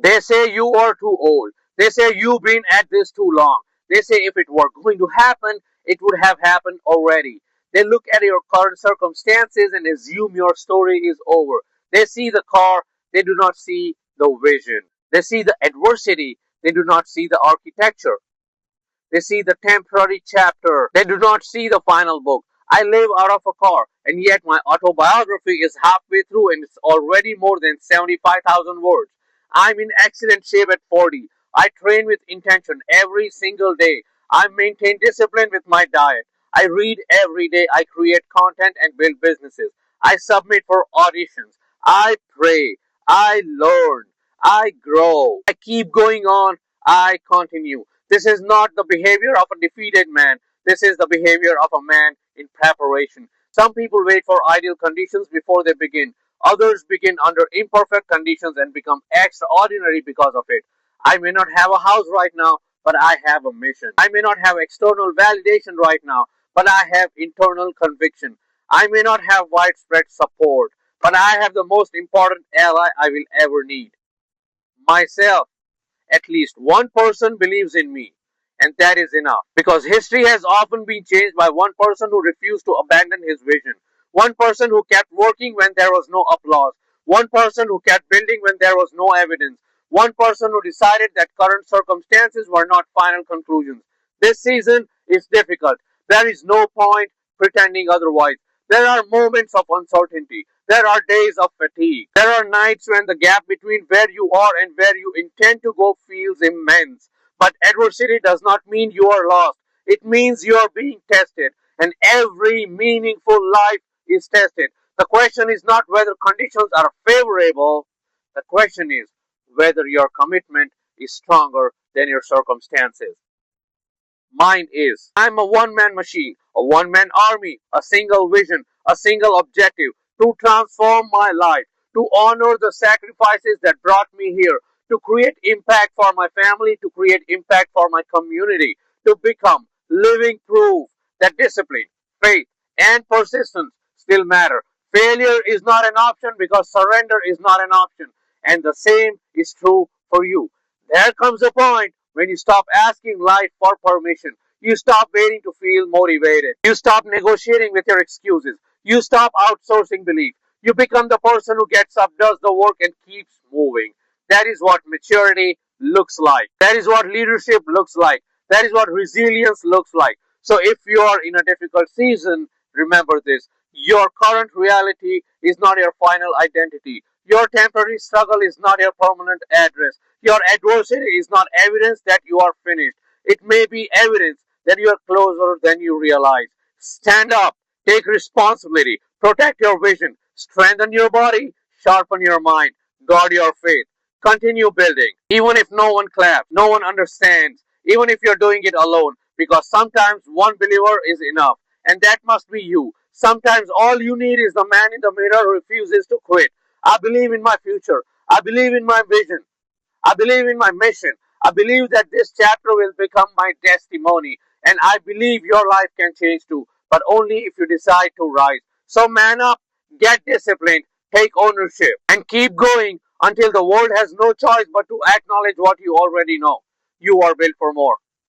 They say you are too old. They say you've been at this too long. They say if it were going to happen, it would have happened already. They look at your current circumstances and assume your story is over. They see the car, they do not see the vision. They see the adversity, they do not see the architecture. They see the temporary chapter. They do not see the final book. I live out of a car, and yet my autobiography is halfway through and it's already more than 75,000 words. I'm in excellent shape at 40. I train with intention every single day. I maintain discipline with my diet. I read every day. I create content and build businesses. I submit for auditions. I pray. I learn. I grow. I keep going on. I continue. This is not the behavior of a defeated man. This is the behavior of a man in preparation. Some people wait for ideal conditions before they begin. Others begin under imperfect conditions and become extraordinary because of it. I may not have a house right now, but I have a mission. I may not have external validation right now, but I have internal conviction. I may not have widespread support, but I have the most important ally I will ever need, myself. At least one person believes in me, and that is enough. Because history has often been changed by one person who refused to abandon his vision, one person who kept working when there was no applause, one person who kept building when there was no evidence, one person who decided that current circumstances were not final conclusions. This season is difficult. There is no point pretending otherwise. There are moments of uncertainty. There are days of fatigue. There are nights when the gap between where you are and where you intend to go feels immense. But adversity does not mean you are lost. It means you are being tested. And every meaningful life is tested. The question is not whether conditions are favorable. The question is whether your commitment is stronger than your circumstances. Mine is. I'm a one man machine, a one man army, a single vision, a single objective to transform my life, to honor the sacrifices that brought me here, to create impact for my family, to create impact for my community, to become living proof that discipline, faith, and persistence still matter. Failure is not an option because surrender is not an option. And the same is true for you. There comes a point when you stop asking life for permission. You stop waiting to feel motivated. You stop negotiating with your excuses. You stop outsourcing belief. You become the person who gets up, does the work, and keeps moving. That is what maturity looks like. That is what leadership looks like. That is what resilience looks like. So if you are in a difficult season, remember this. Your current reality is not your final identity. Your temporary struggle is not your permanent address. Your adversity is not evidence that you are finished. It may be evidence that you are closer than you realize. Stand up, take responsibility, protect your vision, strengthen your body, sharpen your mind, guard your faith. Continue building, even if no one claps, no one understands, even if you're doing it alone, because sometimes one believer is enough, and that must be you. Sometimes all you need is the man in the mirror who refuses to quit. I believe in my future. I believe in my vision. I believe in my mission. I believe that this chapter will become my testimony. And I believe your life can change too, but only if you decide to rise. So man up, get disciplined, take ownership, and keep going until the world has no choice but to acknowledge what you already know. You are built for more.